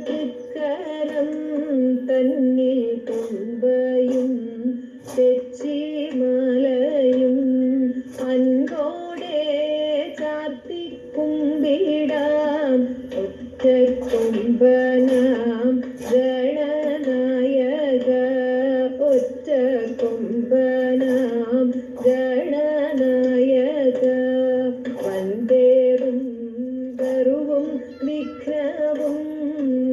തൃക്കരം തന്നിൽ തുമ്പയും തെച്ചിമലയും അൻപോടെ ചാർത്തിക്കുമ്പിടാം ഒറ്റക്കൊമ്പനാം ഗണനായക ഒറ്റക്കൊമ്പനാം ഗണനായക വന്ദേറും ഗർവും വിഘ്നവും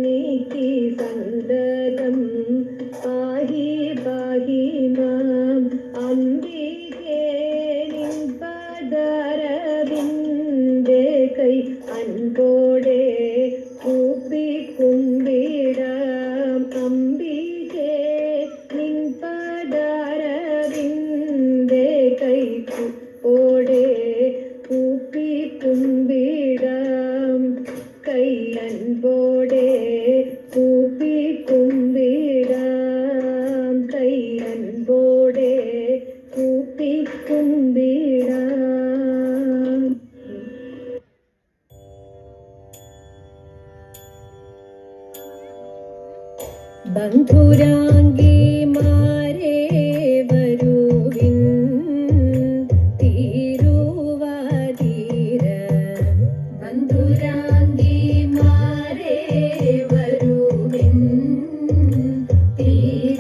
നീക്കി സന്തതം പാഹി പാഹി മാം അംബികേ നിൻ പദരവിന്ദേ കൈ അൻപോടെ കൂപ്പി കുമ്പിടാം അംബികേ നിൻ പദരവിന്ദേ കൈ ഓടെ കൂപ്പി കുമ്പിടാം കൈ അൻപോടെ കൂപ്പി കുമ്പിടാം കൈ അൻപോടെ കൂപ്പി കുമ്പിടാം. ബന്ധുരാംഗിമാരെ വരുവിൻ തിരുവാതിര ബന്ധുരാംഗിമാരെ വരുവിൻ തിരുവാതിര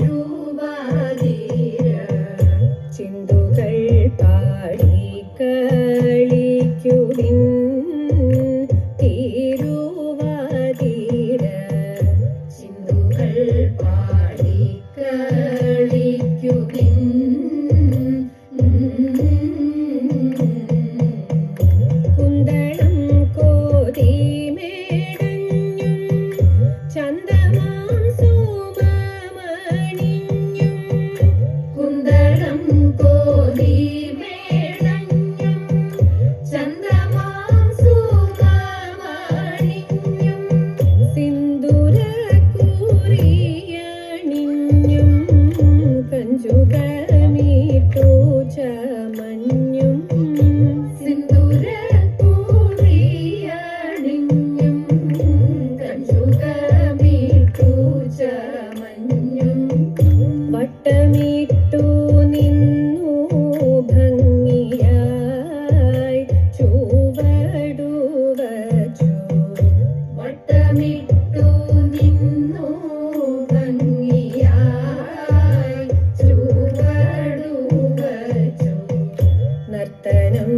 ചിന്തുകൾ പാടി കളിക്കുവിൻ തിരുവാതിര ചിന്തുകൾ പാടി കളിക്കുവിൻ കുന്തളം കോതിമേടഞ്ഞും ചന്ദമാം സുമമണിഞ്ഞും കുന്തളം കോതിമേടഞ്ഞും ചന്ദമാം സുമമണിഞ്ഞും സിന്ദൂരക്കുറിയണിഞ്ഞും കഞ്ചുകമീട്ടു ചമഞ്ഞും സിന്ദൂരക്കുറിയണിഞ്ഞും കഞ്ചുകമീട്ടു ചമഞ്ഞും വട്ടമിട്ടു നിന്നു ഭംഗിയായി ചുവടു വച്ചു വട്ടമിട്ടു നിന്നു ഭംഗിയായി ചുവടു വച്ചു നർത്തനം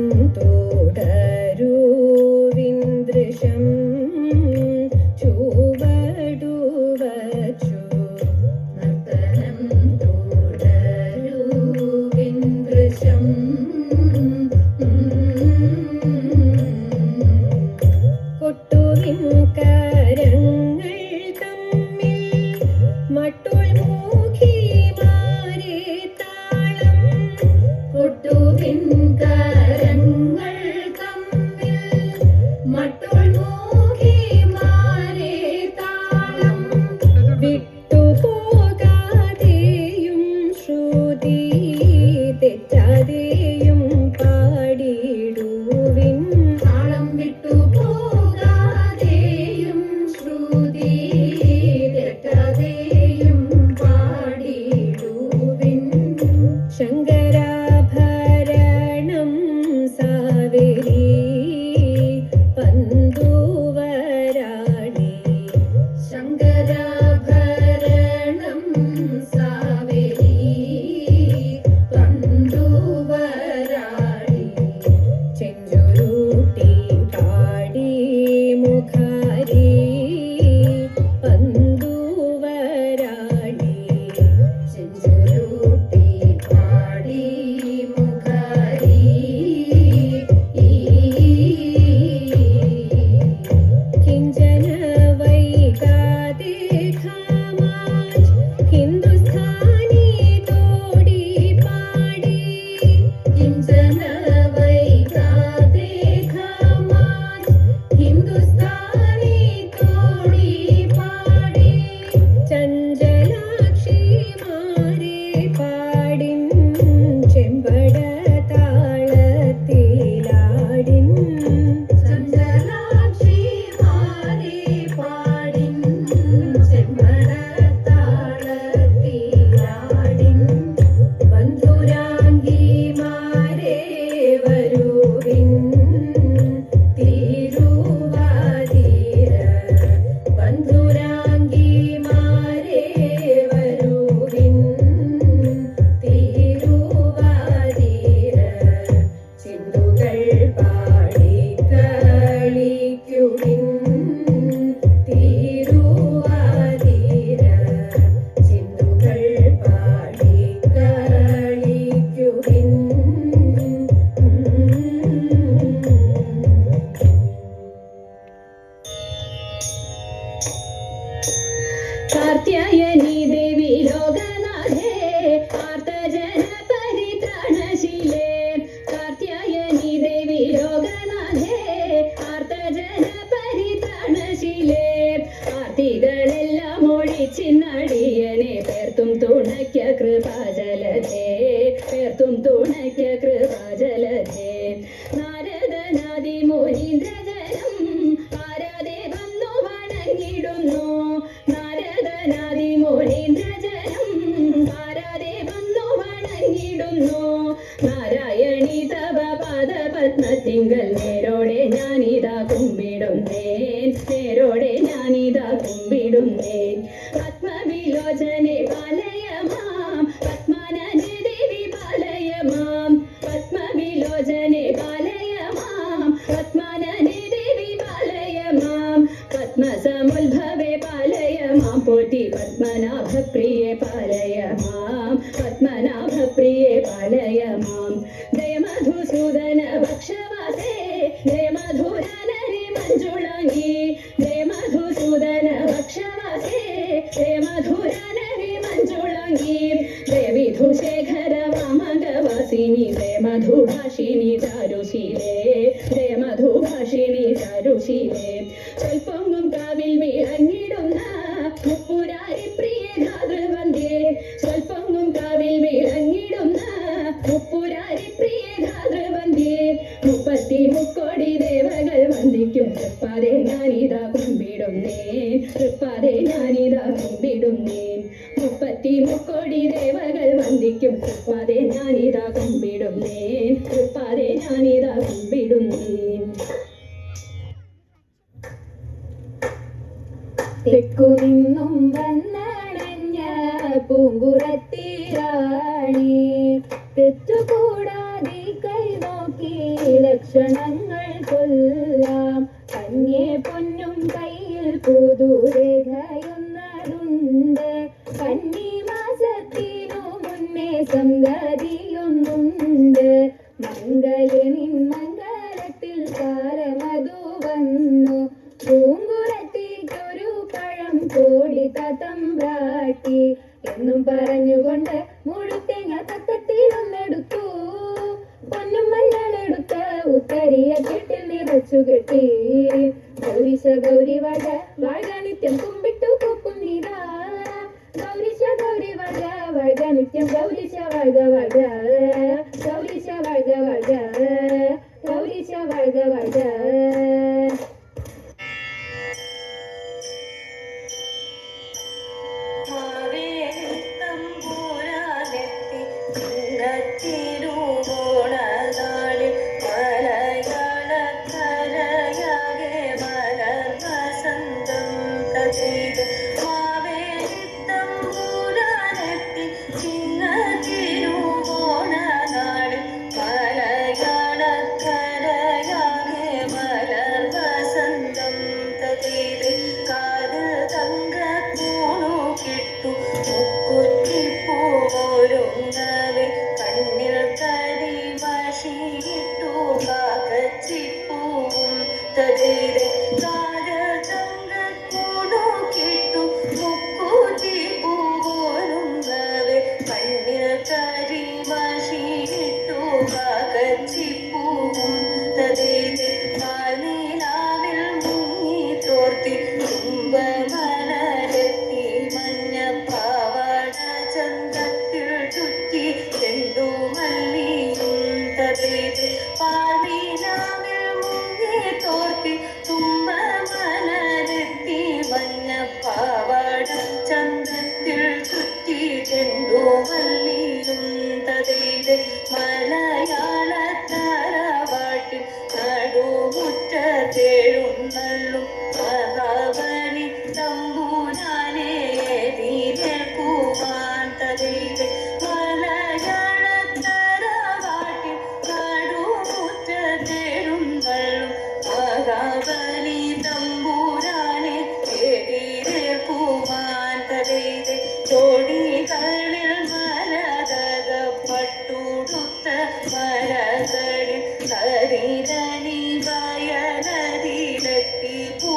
തുടരുവിന്ദ്രശം ചുവടു വച്ചു നർത്തനം തുടരുവിന്ദ്രശം കൊട്ടുവിൻ കരങ്ങൾ തമ്മിൽ മട്ടുൾ മൂഖിമാരെ താളം കൊട്ടുവിൻ കരങ്ങൾ തമ്മിൽ മട്ടുൾ മൂഖിമാരെ താളം വിട്ടുപോകാതെയും ശ്രുതി തെറ്റാതെയും പാടിടുവിൻ താളം വിട്ടുപോകാതെയും ശ്രുതി തെറ്റാതെയും പാടിടുവിൻ ശങ്കരാഭരണം സാവേരി പന്തു കാർത്യായനി ദേവി ലോകനാഥേ ആർത്തജന പരിത്രാണശീലേ കാർത്യായനി ദേവി ലോകനാഥേ ആർത്തജന പരിത്രാണശീലേ ആർത്തികളെല്ലാം ഒഴിച്ചിന്നടിയനെ പേർത്തും തുണയ്ക്ക കൃപാജലധേ പേർത്തും തുണയ്ക്ക കൃപാജലധേ നാരദനാദി മുനീന്ദ്രജനം ആരാധേ വന്നു വണങ്ങിടുന്നു നാരദനാദി മുനീന്ദ്രജനം ആരാധേ വന്നു വണങ്ങിടുന്നു നാരായണി തവ പാദപത്മത്തിങ്കൽ നേരോടെ ഞാനിതാ കുമ്പിടുന്നേൻ നേരോടെ ഞാനിതാ കുമ്പിടുന്നേൻ പത്മവിലോചനെ പാലയ മാം പത്മാനനെ ദേവി പാലയ മാം പത്മവിലോചനെ പാലയ മാം പത്മാനനെ ദേവി പാലയ മാം പത്മസമുദ്ഭവേ പാലയ മാം പോറ്റി പത്മനാഭപ്രിയേ പാലയ മാം പത്മനാഭപ്രിയേ പാലയ മാം ജയമധുസൂദന ഭക്ഷവാസേ ജയമധുരനരി മഞ്ജുളാംഗി ജയമധുസൂദന ഭക്ഷവാസേ ജയമധുരനരി മഞ്ജുളാംഗി ജയവിധുശേഖര വാമകവാസിനി ജയമധുഭാഷിണി ചാരുശീലേ ജയമധുഭാഷിണി ചാരുശീലേ സ്വൽപ്പൊങ്ങും കാവിൽ വിളങ്ങിടുന്ന മുപ്പുരാരി പ്രിയ ധാതൃവന്ദേ സ്വൽപ്പൊങ്ങും കാവിൽ വിളങ്ങിടുന്ന മുപ്പുരാരി പ്രിയ ധാതൃവന്ദേ മുപ്പത്തി മുക്കോടി ദേവകൾ വന്ദിക്കും തൃപ്പാതെ ഞാനിതാ കുമ്പിടുന്നേൻ തൃപ്പാതെ ഞാനിതാ കുമ്പിടുന്നേൻ മുപ്പത്തി മുക്കോടി ദേവകൾ വന്ദിക്കും തൃപ്പാതെ ഞാനിതാ കുമ്പിടുന്നേൻ തൃപ്പാതെ ഞാനിതാ കുമ്പിടുന്നേൻ തെക്കു നിന്നും വന്നണഞ്ഞ പൂങ്കുറത്തിരാണി തെറ്റുകൂടാതെ കൈ നോക്കി ലക്ഷണങ്ങൾ കൊല്ലാം കന്യെ പൊന്നും കയ്യിൽ പുതുരേഖയൊന്നതുണ്ട് കന്നി മാസത്തിനു മുന്നേ സംഗതിയൊന്നുണ്ട് മംഗലനിൻ മംഗലത്തിൽ കാലമതു വന്നു പൂങ്കുറത്തിക്കൊരു പഴം കോടി തത്തമ്പ്രാട്ടി എന്നും പറഞ്ഞുകൊണ്ട് മുഴുത്തേങ്ങ തത്തത്തിലൊന്നെടുത്തു പൊന്നും മഞ്ഞളെടുത്ത ഉത്തരിയ കെട്ടിൽ നിറച്ചു കെട്ടി ഗൗരിശ ഗൗരി വക വാഴ നിത്യം കുമ്പിട്ടു കുപ്പുന്നീരാ ഗൗരിശ ഗൗരി വക വക നിത്യം ഗൗരിശ വക വക ഗൗരിശ വക വക ഗൗരിശ വക വക മലയാളത്തറവാട്ടിൽ നടുമുറ്റത്തെഴുന്നള്ളും മഹാബലി തമ്പുരാനെ എതിരേൽക്കുവാൻ തതൈതെ മലയാളത്തറവാട്ടിൽ നടുമുറ്റത്തെഴുന്നള്ളും മഹാബലി തമ്പുരാനെ എതിരേൽക്കുവാൻ തതൈതെ ചോടികളിൽ മലതകപ്പെട്ടുടുത്ത മരകളിൽ ഹരിതനി വയലതിലെത്തി പൂ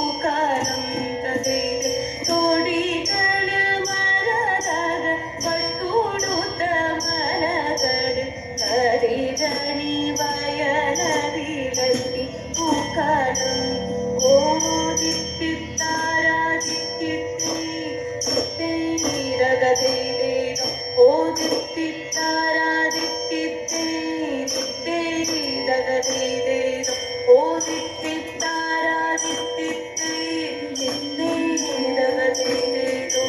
ദിത്തിത്താരാദിത്തിത്തേ ദിത്തേ ദഗദീദേദോ ഓ ദിത്തിത്താരാദിത്തിത്തേ ദിത്തേ ദഗദീദേദോ.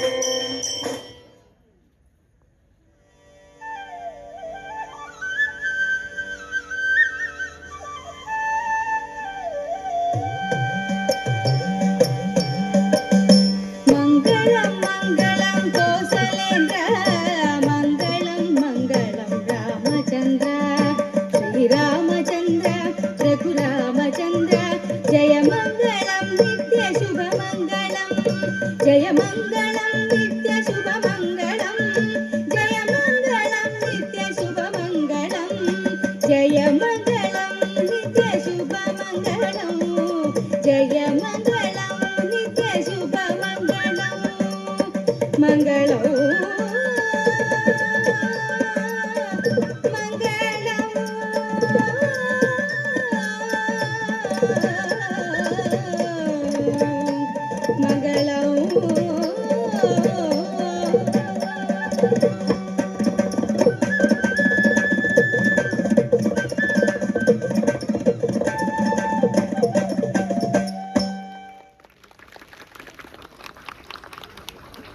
മംഗളം മംഗളം കോസലേന്ദ്ര മംഗളം മംഗളം രാമചന്ദ്ര ശ്രീരാമചന്ദ്ര രഘുരാമചന്ദ്ര ജയമംഗളം നിത്യശുഭമംഗളം ജയമംഗളം നിത്യശുഭമംഗളം ജയമംഗളം നിത്യശുഭമംഗളം ജയമംഗളം നിത്യശുഭമംഗളം ജയമംഗളം നിത്യശുഭമംഗളം മംഗളോ മംഗളം മംഗളം